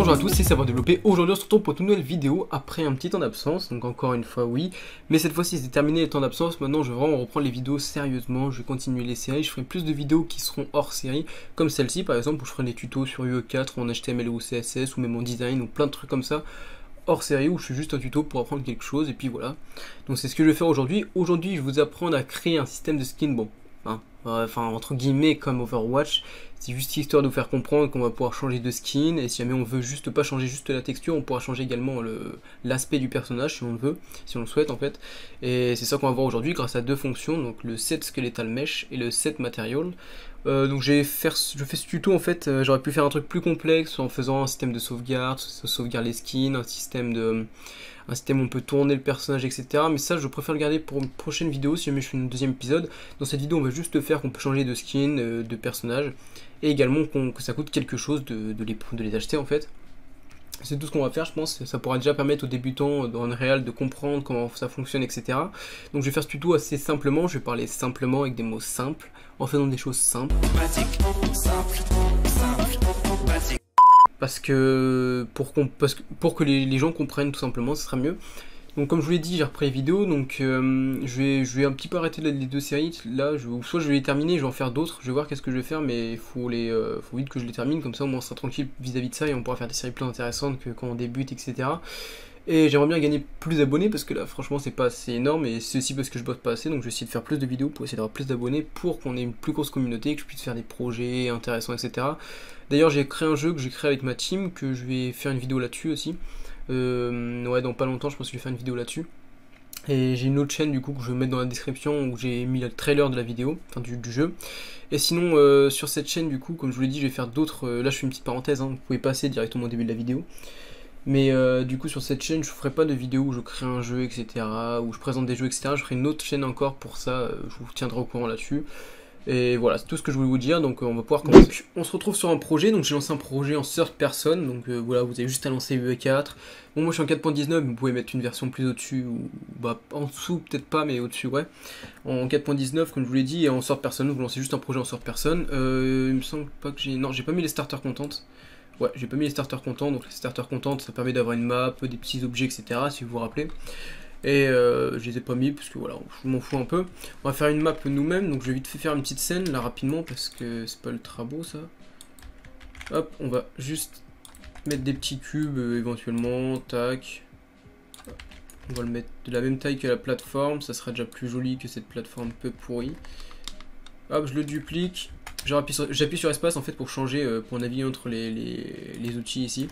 Bonjour à tous, c'est Savoir Développer. Aujourd'hui on se retrouve pour une nouvelle vidéo après un petit temps d'absence, donc encore une fois oui, mais cette fois-ci c'est terminé le temps d'absence. Maintenant je vais vraiment reprendre les vidéos sérieusement, je vais continuer les séries, je ferai plus de vidéos qui seront hors série, comme celle-ci par exemple où je ferai des tutos sur UE4 ou en HTML ou CSS ou même en design ou plein de trucs comme ça, hors série où je fais juste un tuto pour apprendre quelque chose et puis voilà. Donc c'est ce que je vais faire aujourd'hui. Aujourd'hui je vais vous apprendre à créer un système de skin, bon, enfin entre guillemets comme Overwatch. C'est juste histoire de vous faire comprendre qu'on va pouvoir changer de skin, et si jamais on veut juste pas changer juste la texture, on pourra changer également l'aspect du personnage si on le veut, si on le souhaite en fait. Et c'est ça qu'on va voir aujourd'hui grâce à deux fonctions, donc le set skeletal mesh et le set material. Donc je fais ce tuto en fait, j'aurais pu faire un truc plus complexe en faisant un système de sauvegarde, sauvegarde les skins, un système où on peut tourner le personnage, etc. Mais ça, je préfère le garder pour une prochaine vidéo si jamais je fais un deuxième épisode. Dans cette vidéo, on va juste faire qu'on peut changer de skin, de personnage, et également que ça coûte quelque chose de les acheter en fait. C'est tout ce qu'on va faire, je pense. Ça pourra déjà permettre aux débutants dans Unreal de comprendre comment ça fonctionne, etc. Donc je vais faire ce tuto assez simplement, je vais parler simplement avec des mots simples, en faisant des choses simples. Basique, simple, basique. Parce que pour que les gens comprennent tout simplement, ce sera mieux. Donc comme je vous l'ai dit, j'ai repris les vidéos, donc je vais un petit peu arrêter les deux séries. Là, soit je vais les terminer, je vais en faire d'autres, je vais voir qu'est-ce que je vais faire, mais il faut vite que je les termine, comme ça au moins on sera tranquille vis-à-vis de ça et on pourra faire des séries plus intéressantes que quand on débute, etc. Et j'aimerais bien gagner plus d'abonnés parce que là franchement c'est pas assez énorme, et c'est aussi parce que je bosse pas assez, donc je vais essayer de faire plus de vidéos pour essayer d'avoir plus d'abonnés pour qu'on ait une plus grosse communauté, que je puisse faire des projets intéressants, etc. D'ailleurs j'ai créé un jeu que j'ai créé avec ma team, que je vais faire une vidéo là-dessus aussi. Ouais, dans pas longtemps je pense que je vais faire une vidéo là-dessus. Et j'ai une autre chaîne du coup que je vais mettre dans la description où j'ai mis le trailer de la vidéo, enfin du jeu. Et sinon sur cette chaîne du coup, comme je vous l'ai dit, je vais faire d'autres, là je fais une petite parenthèse, hein, vous pouvez passer directement au début de la vidéo. Mais du coup sur cette chaîne je ferai pas de vidéo où je crée un jeu, etc. où je présente des jeux, etc. Je ferai une autre chaîne encore pour ça, je vous tiendrai au courant là-dessus. Et voilà, c'est tout ce que je voulais vous dire, donc on va pouvoir commencer. Donc, on se retrouve sur un projet, donc j'ai lancé un projet en third person, donc voilà, vous avez juste à lancer UE4. Bon, moi je suis en 4.19, vous pouvez mettre une version plus au-dessus, ou bah en dessous peut-être pas, mais au-dessus, ouais. En 4.19, comme je vous l'ai dit, et en third person, vous lancez juste un projet en third person. Il me semble pas que j'ai... Non, j'ai pas mis les starter contents. Ouais, j'ai pas mis les starter contents, donc les starter contents, ça permet d'avoir une map, des petits objets, etc., si vous vous rappelez. Et je les ai pas mis parce que voilà, je m'en fous un peu. On va faire une map nous-mêmes, donc je vais vite fait faire une petite scène là rapidement parce que c'est pas ultra beau ça. Hop, on va juste mettre des petits cubes éventuellement, tac. On va le mettre de la même taille que la plateforme, ça sera déjà plus joli que cette plateforme peu pourrie. Hop, je le duplique. J'appuie sur espace en fait pour changer, pour naviguer entre les outils ici.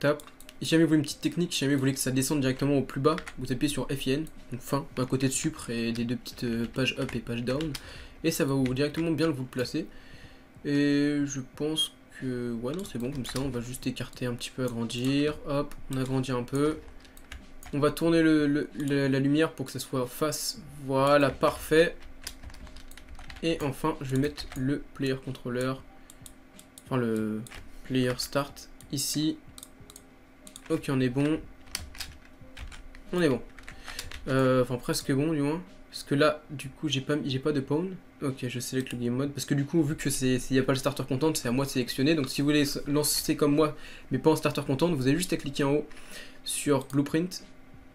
Tap. Et si jamais vous voulez une petite technique, si jamais vous voulez que ça descende directement au plus bas, vous appuyez sur FIN, donc fin, d'un côté de supre et des deux petites pages up et pages down, et ça va vous directement bien vous le placer. Et je pense que, ouais non c'est bon comme ça, on va juste écarter un petit peu, agrandir, hop, on agrandit un peu. On va tourner la lumière pour que ça soit face, voilà, parfait. Et enfin, je vais mettre le player controller, enfin le player start ici. Ok, on est bon. On est bon. Enfin, presque bon, du moins. Parce que là, du coup, j'ai pas de pawn. Ok, je sélecte le game mode. Parce que du coup, vu que s'il n'y a pas le starter content, c'est à moi de sélectionner. Donc, si vous voulez lancer comme moi, mais pas en starter content, vous avez juste à cliquer en haut sur Blueprint.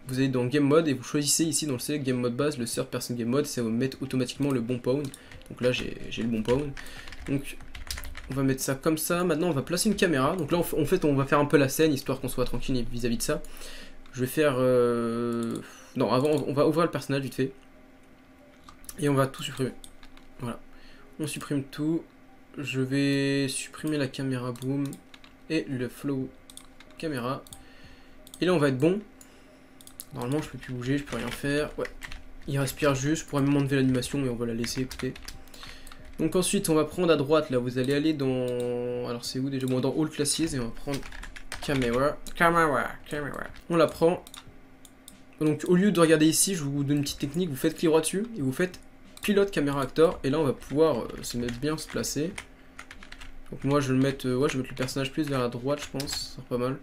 Vous allez dans Game Mode et vous choisissez ici dans le Select Game Mode base le Third Person Game Mode. Ça va mettre automatiquement le bon pawn. Donc là, j'ai le bon pawn. Donc, on va mettre ça comme ça. Maintenant, on va placer une caméra. Donc là, en fait, on va faire un peu la scène, histoire qu'on soit tranquille vis-à-vis de ça. Je vais faire... Non, avant, on va ouvrir le personnage vite fait. Et on va tout supprimer. Voilà. On supprime tout. Je vais supprimer la caméra boom et le flow caméra. Et là, on va être bon. Normalement, je peux plus bouger, je peux rien faire. Ouais. Il respire juste. Je pourrais même enlever l'animation, mais on va la laisser, écoutez. Donc ensuite on va prendre à droite, là vous allez aller dans... Alors c'est où déjà? Bon, dans All Classes, et on va prendre Camera. On la prend. Donc au lieu de regarder ici, je vous donne une petite technique, vous faites clic droit dessus, et vous faites Pilote Camera Actor, et là on va pouvoir se mettre bien, se placer. Donc moi je vais le mettre, ouais, je vais mettre le personnage plus vers la droite, je pense, ça sera pas mal.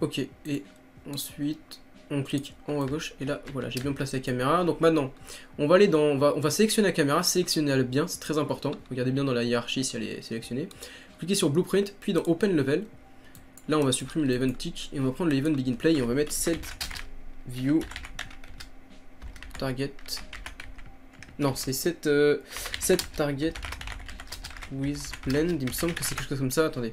Ok, et ensuite, on clique en haut à gauche et là voilà, j'ai bien placé la caméra. Donc maintenant on va aller dans, on va sélectionner la caméra, sélectionnez-la bien, c'est très important. Regardez bien dans la hiérarchie si elle est sélectionnée. Cliquez sur Blueprint, puis dans Open Level. Là on va supprimer l'Event Tick et on va prendre l'Event Begin Play et on va mettre Set View Target. Non, c'est Set Target with Blend. Il me semble que c'est quelque chose comme ça. Attendez,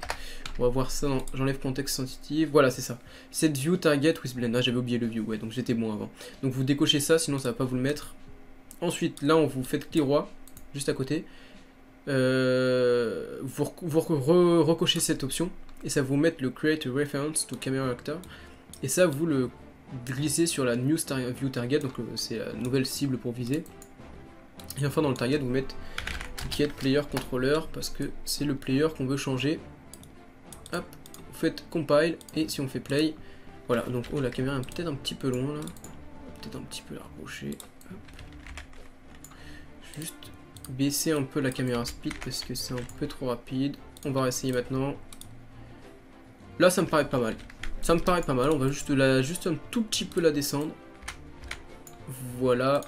on va voir ça. J'enlève contexte sensitive. Voilà, c'est ça. Set View Target with Blend. Ah, j'avais oublié le View. Ouais, donc j'étais bon avant. Donc vous décochez ça, sinon ça va pas vous le mettre. Ensuite, là, on vous fait clic droit, juste à côté. Vous recochez cette option et ça vous met le Create a Reference to Camera Actor. Et ça, vous le glissez sur la New View Target, donc c'est la nouvelle cible pour viser. Et enfin, dans le target, vous mettez Get Player Controller parce que c'est le player qu'on veut changer. Hop, vous faites Compile et si on fait Play, voilà. Donc, oh, la caméra est peut-être un petit peu loin là. Peut-être un petit peu la rapprocher. Hop. Juste baisser un peu la caméra speed parce que c'est un peu trop rapide. On va réessayer maintenant. Là, ça me paraît pas mal. Ça me paraît pas mal. On va juste un tout petit peu la descendre. Voilà.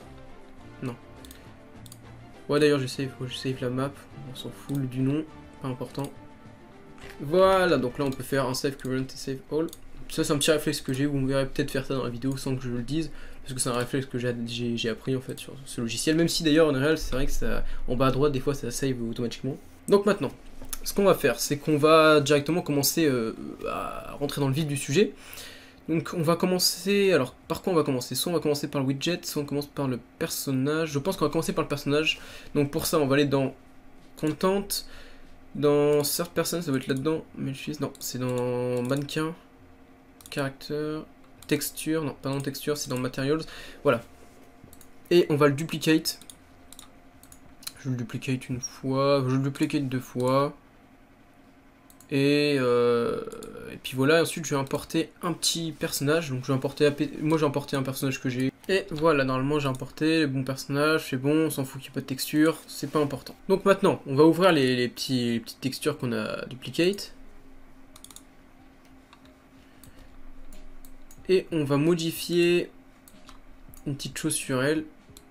Non. Ouais, d'ailleurs, je save la map. On s'en fout du nom. Pas important. Voilà. Donc là, on peut faire un save current et save all. Ça, c'est un petit réflexe que j'ai. Vous me verrez peut-être faire ça dans la vidéo sans que je le dise. Parce que c'est un réflexe que j'ai appris en fait sur ce logiciel. Même si d'ailleurs, en réel, c'est vrai que ça, en bas à droite, des fois, ça save automatiquement. Donc maintenant, ce qu'on va faire, c'est qu'on va directement commencer à rentrer dans le vif du sujet. Donc on va commencer, alors par quoi on va commencer? Soit on va commencer par le widget, soit on commence par le personnage. Je pense qu'on va commencer par le personnage. Donc pour ça, on va aller dans Content, dans Third Person, ça va être là-dedans. Non, c'est dans Mannequin, Character, Texture, non pas dans Texture, c'est dans Materials. Voilà. Et on va le duplicate. Je le duplicate une fois, je le duplicate deux fois. Et puis voilà, ensuite je vais importer un petit personnage. Donc je vais importer, moi j'ai importé un personnage que j'ai. Et voilà, normalement j'ai importé les bons personnages, c'est bon, on s'en fout qu'il n'y ait pas de texture, c'est pas important. Donc maintenant, on va ouvrir les petites textures qu'on a duplicate. Et on va modifier une petite chose sur elle.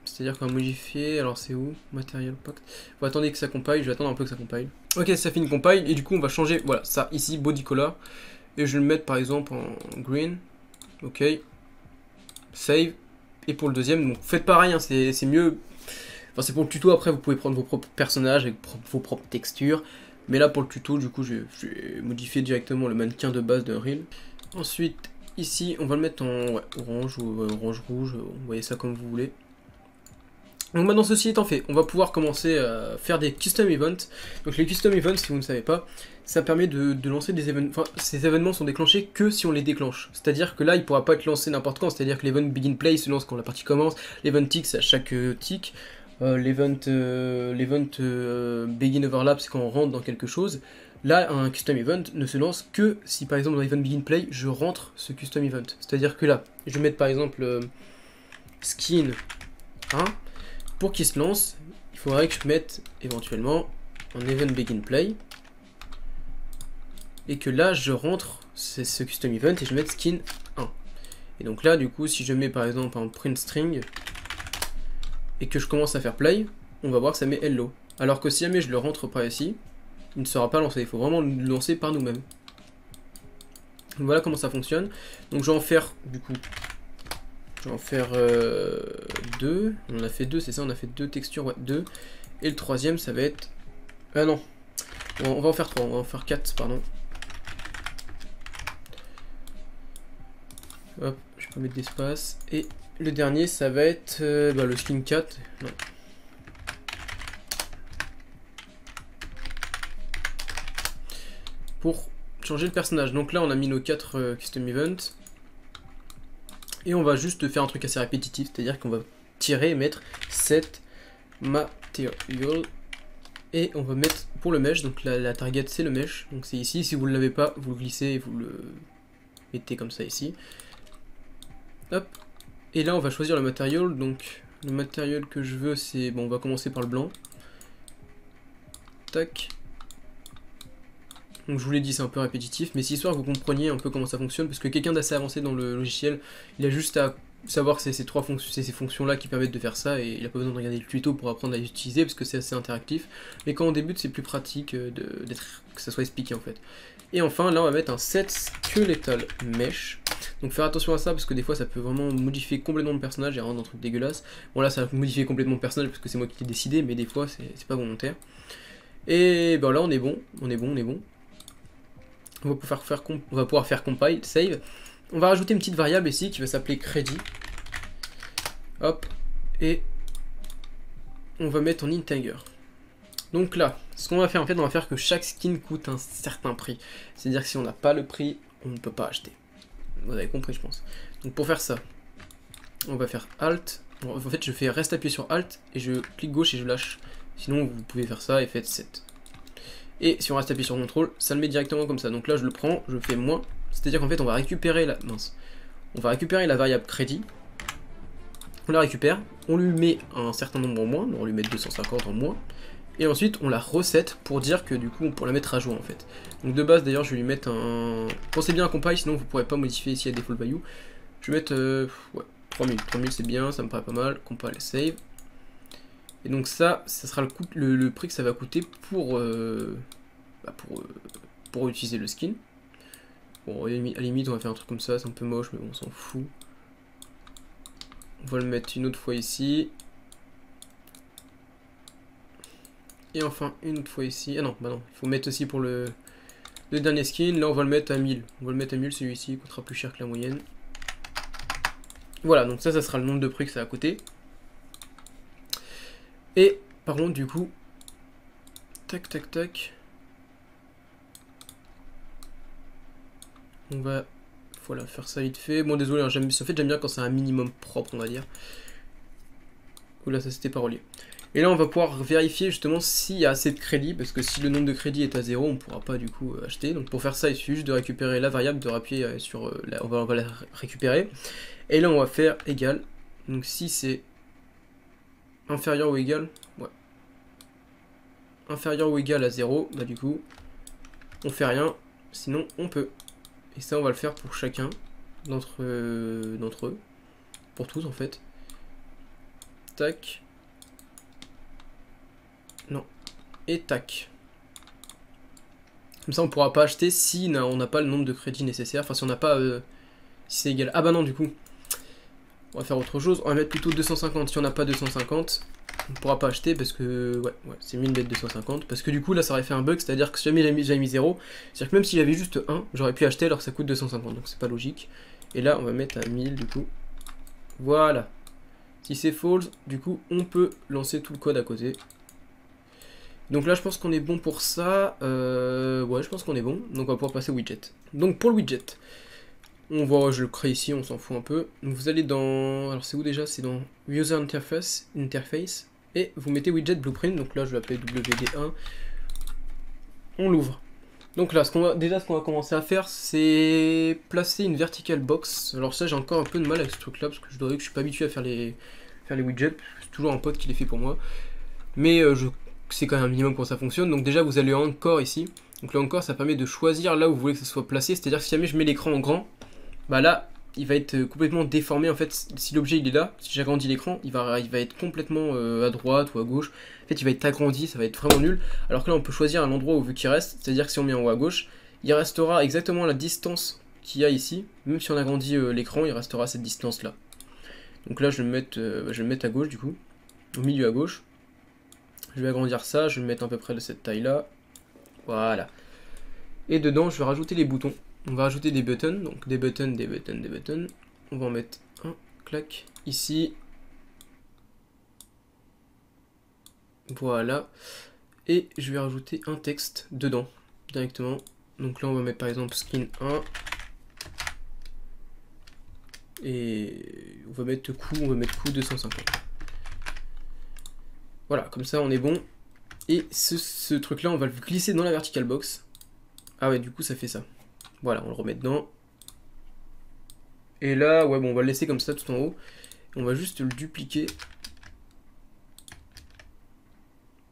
C'est-à-dire qu'on va modifier, alors c'est où? Material Pack. Faut attendre que ça compile, je vais attendre un peu que ça compile. Ok, ça fait une compile, et du coup on va changer, voilà, ça ici, body color. Et je vais le mettre par exemple en green. Ok. Save. Et pour le deuxième, donc faites pareil, hein, c'est mieux. Enfin c'est pour le tuto, après vous pouvez prendre vos propres personnages avec vos propres textures. Mais là pour le tuto, du coup je vais modifier directement le mannequin de base d'Unreal. Ensuite, ici on va le mettre en ouais, orange ou orange-rouge, vous voyez ça comme vous voulez. Donc maintenant ceci étant fait, on va pouvoir commencer à faire des custom events. Donc les custom events, si vous ne savez pas, ça permet de lancer des événements. Enfin, ces événements sont déclenchés que si on les déclenche. C'est-à-dire que là, il ne pourra pas être lancé n'importe quand. C'est-à-dire que l'event begin play se lance quand la partie commence. L'event tick, c'est à chaque tick. L'event begin overlap, c'est quand on rentre dans quelque chose. Là, un custom event ne se lance que si, par exemple, dans l'event begin play, je rentre ce custom event. C'est-à-dire que là, je vais mettre par exemple skin 1. Pour qu'il se lance, il faudrait que je mette éventuellement un event begin play et que là je rentre ce custom event et je mets skin 1. Et donc là du coup si je mets par exemple un print string et que je commence à faire play, on va voir que ça met hello. Alors que si jamais je le rentre pas ici, il ne sera pas lancé, il faut vraiment le lancer par nous-mêmes. Voilà comment ça fonctionne. Donc je vais en faire du coup. Je vais en faire 2. On en a fait 2, c'est ça, on a fait 2 textures, ouais, 2. Et le troisième, ça va être... Ah non, on va en faire 3, on va en faire 4, pardon. Hop, je vais pas mettre d'espace. Et le dernier, ça va être le skin 4. Non. Pour changer le personnage. Donc là, on a mis nos 4 custom events. Et on va juste faire un truc assez répétitif, c'est-à-dire qu'on va tirer et mettre set material. Et on va mettre pour le mesh, donc la target c'est le mesh, donc c'est ici, si vous ne l'avez pas, vous le glissez et vous le mettez comme ça ici. Hop, et là on va choisir le material, donc le matériel que je veux c'est, bon on va commencer par le blanc. Tac. Donc je vous l'ai dit, c'est un peu répétitif, mais c'est histoire que vous compreniez un peu comment ça fonctionne, parce que quelqu'un d'assez avancé dans le logiciel, il a juste à savoir que c'est ces fonctions-là qui permettent de faire ça, et il n'a pas besoin de regarder le tuto pour apprendre à les utiliser, parce que c'est assez interactif. Mais quand on débute, c'est plus pratique que ça soit expliqué en fait. Et enfin, là on va mettre un set skeletal mesh. Donc faire attention à ça, parce que des fois ça peut vraiment modifier complètement le personnage et rendre un truc dégueulasse. Bon là ça va modifier complètement le personnage, parce que c'est moi qui l'ai décidé, mais des fois c'est pas volontaire. Et ben là on est bon, on est bon. On va pouvoir faire compile, save. On va rajouter une petite variable ici qui va s'appeler crédit. Hop. Et on va mettre en integer. Donc là, ce qu'on va faire en fait, on va faire que chaque skin coûte un certain prix. C'est-à-dire que si on n'a pas le prix, on ne peut pas acheter. Vous avez compris, je pense. Donc pour faire ça, on va faire Alt. En fait, je fais reste appuyé sur Alt et je clique gauche et je lâche. Sinon, vous pouvez faire ça et faites 7. Et si on reste appuyé sur CTRL, ça le met directement comme ça. Donc là, je le prends, je fais moins. C'est-à-dire qu'en fait, on va récupérer la variable crédit. On la récupère, on lui met un certain nombre en moins, on va lui mettre 250 en moins. Et ensuite, on la reset pour dire que du coup, on pourra la mettre à jour en fait. Donc de base, d'ailleurs, je vais lui mettre un... Pensez bien à compile, sinon vous ne pourrez pas modifier ici à default value. Je vais mettre... ouais, 3000. 3000 c'est bien, ça me paraît pas mal. Compile, save. Et donc ça sera le prix que ça va coûter pour utiliser le skin. Bon, à la limite, on va faire un truc comme ça, c'est un peu moche, mais bon, on s'en fout. On va le mettre une autre fois ici. Et enfin, une autre fois ici. Ah non, bah non, il faut mettre aussi pour le dernier skin. Là, on va le mettre à 1000. On va le mettre à 1000, celui-ci, il coûtera plus cher que la moyenne. Voilà, donc ça sera le nombre de prix que ça va coûter. Et, par contre, du coup, tac, tac, tac. On va, voilà, faire ça vite fait. Bon, désolé, hein, en fait, j'aime bien quand c'est un minimum propre, on va dire. Oula, ça s'était pas relié. Et là, on va pouvoir vérifier justement s'il y a assez de crédits, parce que si le nombre de crédits est à 0, on ne pourra pas du coup acheter. Donc pour faire ça, il suffit juste de récupérer la variable, de rappuyer sur... on va la récupérer. Et là, on va faire égal. Donc si c'est inférieur ou égal, ouais. Inférieur ou égal à 0, bah du coup, on fait rien, sinon on peut. Et ça, on va le faire pour chacun d'entre eux. Pour tous, en fait. Tac. Non. Et tac. Comme ça, on pourra pas acheter si on n'a pas le nombre de crédits nécessaires. Enfin, si on n'a pas... si c'est égal... Ah bah non, du coup. On va faire autre chose. On va mettre plutôt 250. Si on n'a pas 250, on ne pourra pas acheter parce que... Ouais, c'est mieux de mettre 250. Parce que du coup, là, ça aurait fait un bug. C'est-à-dire que si jamais j'avais mis 0, c'est-à-dire que même si j'avais juste 1, j'aurais pu acheter alors que ça coûte 250. Donc c'est pas logique. Et là, on va mettre à 1000 du coup. Voilà. Si c'est false, du coup, on peut lancer tout le code à côté. Donc là, je pense qu'on est bon pour ça. Ouais, je pense qu'on est bon. Donc on va pouvoir passer au widget. Donc pour le widget, on voit, je le crée ici, on s'en fout un peu. Donc vous allez dans... Alors c'est où déjà? C'est dans User Interface. Et vous mettez Widget Blueprint. Donc là, je vais l'appeler WD1. On l'ouvre. Donc là, ce qu'on va commencer à faire, c'est placer une vertical box. Alors ça, j'ai encore un peu de mal avec ce truc-là, parce que je dois dire que je suis pas habitué à faire les widgets. C'est toujours un pote qui les fait pour moi. Mais je sais quand même un minimum comment ça fonctionne. Donc déjà, vous allez en encore ici. Donc là encore, ça permet de choisir là où vous voulez que ça soit placé. C'est-à-dire que si jamais je mets l'écran en grand, bah là, il va être complètement déformé. En fait, si l'objet il est là, si j'agrandis l'écran, il va être complètement à droite ou à gauche. En fait, il va être agrandi, ça va être vraiment nul. Alors que là, on peut choisir un endroit où veut qu'il reste. C'est-à-dire que si on met en haut à gauche, il restera exactement à la distance qu'il y a ici. Même si on agrandit l'écran, il restera à cette distance-là. Donc là, je vais me mettre à gauche du coup, au milieu à gauche. Je vais agrandir ça, je vais me mettre à peu près de cette taille-là. Voilà. Et dedans, je vais rajouter les boutons. On va rajouter des buttons, donc des buttons, des buttons, des buttons. On va en mettre un, clac, ici. Voilà. Et je vais rajouter un texte dedans, directement. Donc là, on va mettre par exemple skin 1. Et on va mettre coût 250. Voilà, comme ça on est bon. Et ce truc là, on va le glisser dans la vertical box. Ah ouais, du coup ça fait ça. Voilà, on le remet dedans. Et là, ouais, bon, on va le laisser comme ça tout en haut. On va juste le dupliquer.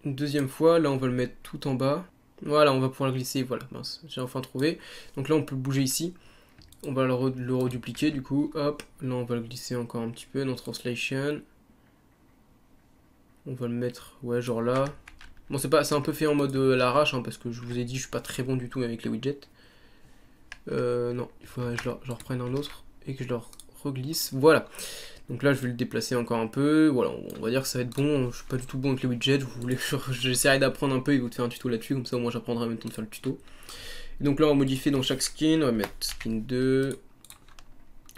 Une deuxième fois, là on va le mettre tout en bas. Voilà, on va pouvoir le glisser, voilà, mince, j'ai enfin trouvé. Donc là on peut le bouger ici. On va le redupliquer du coup, hop, là on va le glisser encore un petit peu dans Translation. On va le mettre, ouais, genre là. Bon, c'est un peu fait en mode à l'arrache, hein, parce que je vous ai dit, je suis pas très bon du tout avec les widgets. Non, il faut que je reprenne un autre et que je le reglisse, voilà. Donc là, je vais le déplacer encore un peu, voilà, on va dire que ça va être bon. Je suis pas du tout bon avec les widgets, vous voulez j'essaierai d'apprendre un peu et vous de faire un tuto là-dessus, comme ça au moins j'apprendrai en même temps de faire le tuto. Et donc là, on va modifier dans chaque skin, on va mettre skin 2,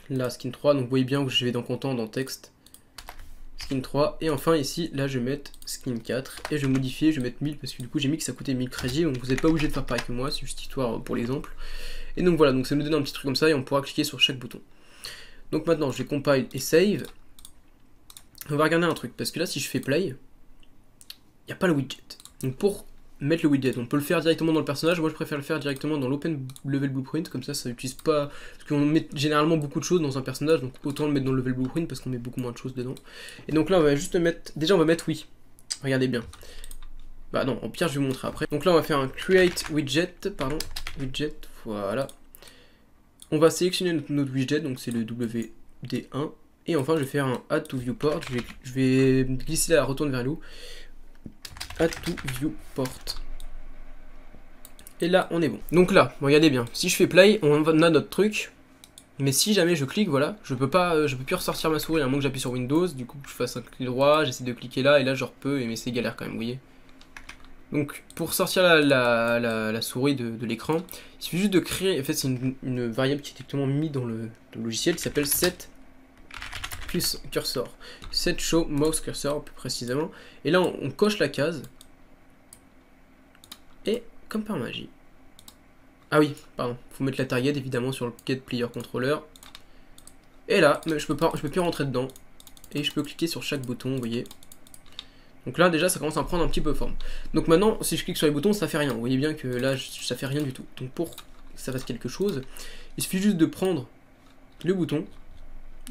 là, skin 3, donc vous voyez bien que je vais dans content, dans texte, skin 3, et enfin ici, là, je vais mettre skin 4, et je vais modifier, je vais mettre 1000, parce que du coup, j'ai mis que ça coûtait 1000 crédits, donc vous n'êtes pas obligé de faire pareil que moi, c'est juste histoire pour l'exemple. Et donc voilà, donc ça nous donne un petit truc comme ça, et on pourra cliquer sur chaque bouton. Donc maintenant, je vais compile et save. On va regarder un truc, parce que là, si je fais play, il n'y a pas le widget. Donc pour mettre le widget, on peut le faire directement dans le personnage, moi je préfère le faire directement dans l'Open Level Blueprint, comme ça n'utilise pas, parce qu'on met généralement beaucoup de choses dans un personnage, donc autant le mettre dans le Level Blueprint, parce qu'on met beaucoup moins de choses dedans. Et donc là on va juste mettre, déjà on va mettre oui, regardez bien. Bah non, en pire je vais vous montrer après. Donc là on va faire un Create Widget, pardon, Widget, voilà. On va sélectionner notre widget, donc c'est le WD1, et enfin je vais faire un Add to Viewport, je vais glisser la retourne vers l'eau. Add to Viewport. Et là, on est bon. Donc là, regardez bien, si je fais play, on a notre truc. Mais si jamais je clique, voilà, je peux plus ressortir ma souris à moins que j'appuie sur Windows. Du coup, je fasse un clic droit, j'essaie de cliquer là, et là, je repeux, mais c'est galère quand même, vous voyez. Donc, pour sortir la souris de l'écran, il suffit juste de créer, en fait, c'est une variable qui est directement mise dans le logiciel qui s'appelle set plus cursor. Set show mouse cursor, plus précisément. Et là, on coche la case. Et comme par magie. Ah oui, pardon, faut mettre la target évidemment sur le get player controller. Et là, je peux plus rentrer dedans. Et je peux cliquer sur chaque bouton, vous voyez. Donc là déjà ça commence à prendre un petit peu forme. Donc maintenant, si je clique sur les boutons, ça fait rien. Vous voyez bien que là, ça fait rien du tout. Donc pour que ça fasse quelque chose, il suffit juste de prendre le bouton,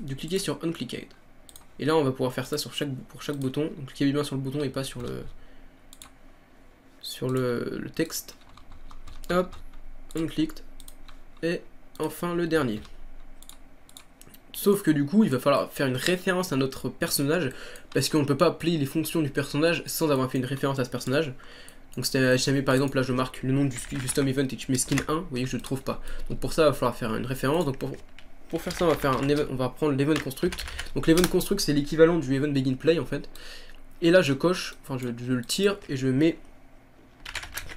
de cliquer sur Unclicked. Et là on va pouvoir faire ça pour chaque bouton. Donc cliquez bien sur le bouton et pas sur le texte. Hop, unclicked. Et enfin le dernier. Sauf que du coup, il va falloir faire une référence à notre personnage, parce qu'on ne peut pas appeler les fonctions du personnage sans avoir fait une référence à ce personnage. Donc si jamais par exemple là je marque le nom du custom event et que je mets skin 1, vous voyez que je ne le trouve pas. Donc pour ça, il va falloir faire une référence. Donc pour faire ça, on va prendre l'event construct. Donc l'event construct, c'est l'équivalent du event begin play en fait. Et là je coche, enfin je le tire et je mets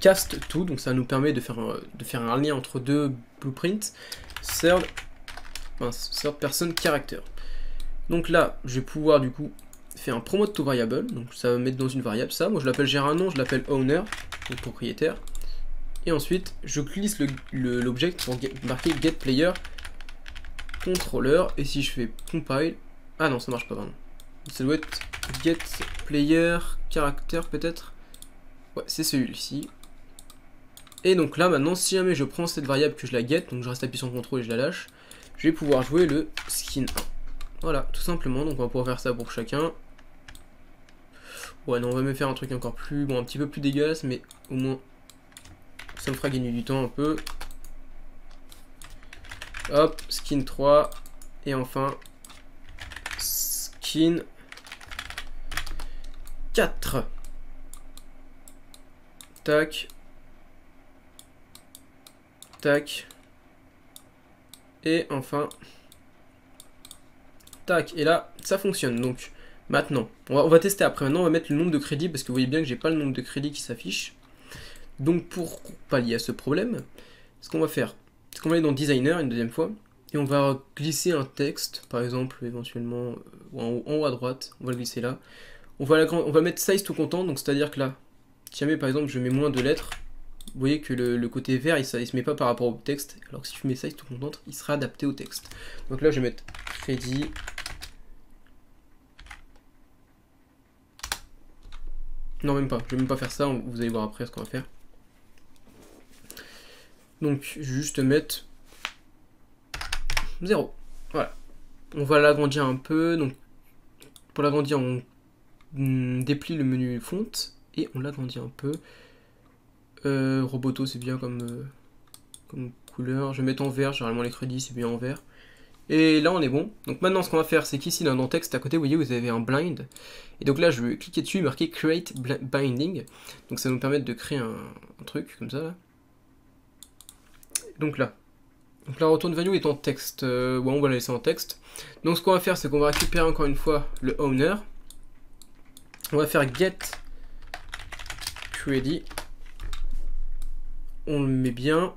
cast to, donc ça nous permet de faire un lien entre deux blueprints. Third person character. Donc là, je vais pouvoir du coup faire un promote to variable, donc ça va mettre dans une variable ça. Moi je l'appelle, j'ai un nom, je l'appelle owner, donc propriétaire. Et ensuite, je glisse l'object pour marquer get player controller. Et si je fais compile, ah non, ça marche pas vraiment. Ça doit être get player character peut-être. Ouais, c'est celui-ci. Et donc là maintenant, si jamais je prends cette variable que je la get, donc je reste appuyé sur CTRL et je la lâche, je vais pouvoir jouer le skin 1. Voilà, tout simplement, donc on va pouvoir faire ça pour chacun. Ouais, non, on va même faire un truc encore plus, bon, un petit peu plus dégueulasse, mais au moins, ça me fera gagner du temps un peu. Hop, skin 3, et enfin, skin 4. Tac. Tac. Et enfin, tac, et là, ça fonctionne. Donc, maintenant, on va tester après. Maintenant, on va mettre le nombre de crédits, parce que vous voyez bien que j'ai pas le nombre de crédits qui s'affiche. Donc, pour pallier à ce problème, ce qu'on va faire, c'est qu'on va aller dans Designer une deuxième fois, et on va glisser un texte, par exemple, éventuellement, en haut à droite, on va le glisser là. On va mettre Size to Content, donc c'est-à-dire que là, si jamais, par exemple, je mets moins de lettres, vous voyez que le côté vert, il se met pas par rapport au texte, alors que si je mets Size to Content, il sera adapté au texte. Donc là, je vais mettre crédit. Non, même pas, je vais même pas faire ça, vous allez voir après ce qu'on va faire. Donc, je vais juste mettre 0. Voilà. On va l'agrandir un peu. Donc, pour l'agrandir, on déplie le menu font et on l'agrandit un peu. Roboto c'est bien comme couleur. Je vais mettre en vert, généralement les crédits c'est bien en vert. Et là on est bon. Donc maintenant ce qu'on va faire c'est qu'ici dans le texte à côté vous voyez vous avez un blind. Et donc là je vais cliquer dessus et marquer create binding. Donc ça va nous permettre de créer un truc comme ça là. Donc là return value est en texte. Bon on va la laisser en texte. Donc ce qu'on va faire c'est qu'on va récupérer encore une fois le owner. On va faire get credit. On le met bien.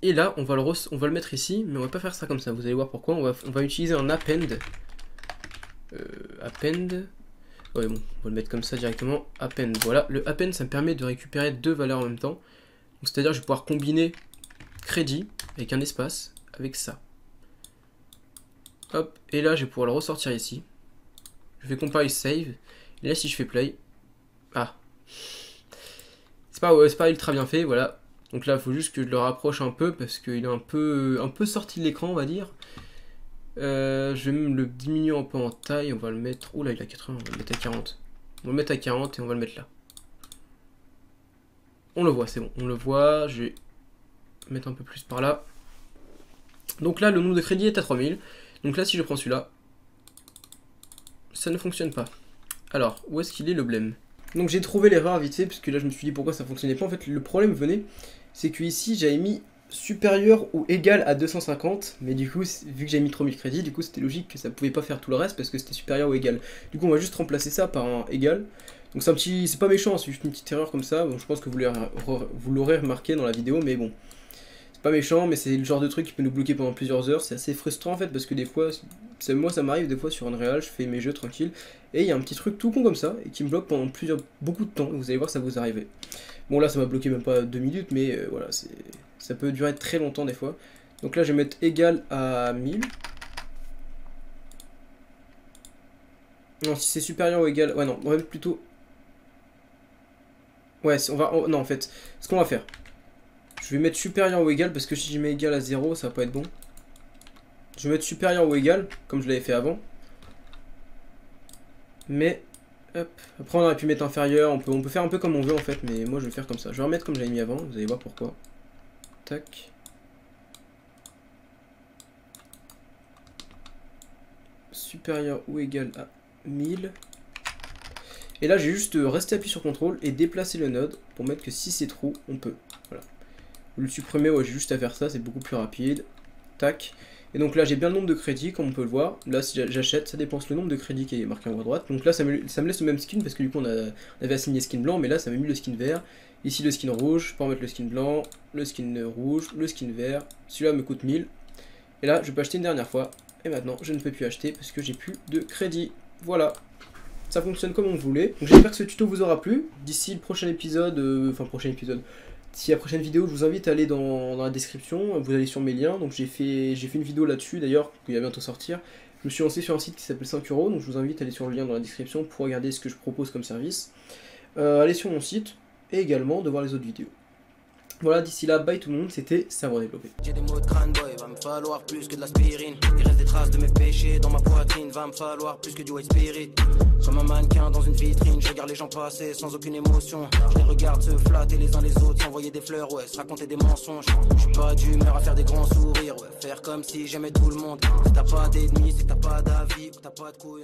Et là, on va le mettre ici, mais on va pas faire ça comme ça. Vous allez voir pourquoi. On va utiliser un append. Append. Ouais, bon, on va le mettre comme ça directement. Append. Voilà, le append, ça me permet de récupérer deux valeurs en même temps. C'est-à-dire, je vais pouvoir combiner crédit avec un espace avec ça. Hop, et là, je vais pouvoir le ressortir ici. Je vais comparer save. Et là, si je fais play, ah, c'est pas ultra bien fait, voilà. Donc là, il faut juste que je le rapproche un peu parce qu'il est un peu sorti de l'écran, on va dire. Je vais même le diminuer un peu en taille. On va le mettre. Oh là, il a 80, on va le mettre à 40. On va le mettre à 40 et on va le mettre là. On le voit, c'est bon. On le voit. Je vais mettre un peu plus par là. Donc là, le nombre de crédits est à 3000. Donc là, si je prends celui-là, ça ne fonctionne pas. Alors, où est-ce qu'il est le blême? Donc j'ai trouvé l'erreur vite fait, parce que là je me suis dit pourquoi ça fonctionnait pas. En fait le problème venait, c'est que ici j'avais mis supérieur ou égal à 250, mais du coup vu que j'avais mis 3000 crédits, du coup c'était logique que ça pouvait pas faire tout le reste parce que c'était supérieur ou égal. Du coup on va juste remplacer ça par un égal. Donc c'est pas méchant, c'est juste une petite erreur comme ça. Bon, je pense que vous l'aurez remarqué dans la vidéo, mais bon. Pas méchant, mais c'est le genre de truc qui peut nous bloquer pendant plusieurs heures. C'est assez frustrant en fait parce que des fois, moi ça m'arrive des fois sur Unreal, je fais mes jeux tranquille et il y a un petit truc tout con comme ça et qui me bloque pendant beaucoup de temps. Vous allez voir, ça vous arriver. Bon là ça m'a bloqué même pas 2 minutes, mais voilà, ça peut durer très longtemps des fois. Donc là je vais mettre égal à 1000. Non, si c'est supérieur ou égal, ouais non, on va mettre plutôt. Ouais, non en fait, ce qu'on va faire. Je vais mettre supérieur ou égal parce que si je mets égal à 0, ça va pas être bon. Je vais mettre supérieur ou égal, comme je l'avais fait avant. Mais, hop. Après on aurait pu mettre inférieur, on peut faire un peu comme on veut en fait, mais moi je vais faire comme ça. Je vais remettre comme j'avais mis avant, vous allez voir pourquoi. Tac. Supérieur ou égal à 1000. Et là j'ai juste resté appuyé sur CTRL et déplacer le node pour mettre que si c'est true, on peut. Voilà. Le supprimer, ouais, j'ai juste à faire ça, c'est beaucoup plus rapide. Tac. Et donc là, j'ai bien le nombre de crédits, comme on peut le voir. Là, si j'achète, ça dépense le nombre de crédits qui est marqué en haut à droite. Donc là, ça me laisse le même skin, parce que du coup, on avait assigné skin blanc, mais là, ça m'a mis le skin vert. Ici, le skin rouge, je peux en mettre le skin blanc, le skin rouge, le skin vert. Celui-là me coûte 1000. Et là, je peux acheter une dernière fois. Et maintenant, je ne peux plus acheter, parce que j'ai plus de crédit. Voilà. Ça fonctionne comme on voulait. Donc j'espère que ce tuto vous aura plu. D'ici le prochain épisode, si la prochaine vidéo, je vous invite à aller dans la description, vous allez sur mes liens. Donc j'ai fait une vidéo là-dessus d'ailleurs, qui va bientôt sortir. Je me suis lancé sur un site qui s'appelle 5 €, donc je vous invite à aller sur le lien dans la description pour regarder ce que je propose comme service. Allez sur mon site et également de voir les autres vidéos. Voilà, d'ici là, bye tout le monde, c'était Savoir Développer. J'ai des mots de crâne boy, va me falloir plus que de l'aspirine. Il reste des traces de mes péchés dans ma poitrine, va me falloir plus que du white spirit. Comme un mannequin dans une vitrine, je regarde les gens passer sans aucune émotion. Je les regarde se flatter les uns les autres, s'envoyer des fleurs, ouais, se raconter des mensonges. Je suis pas d'humeur à faire des grands sourires, ouais, faire comme si j'aimais tout le monde. Si t'as pas d'ennemis, c'est que t'as pas d'avis ou t'as pas de couilles.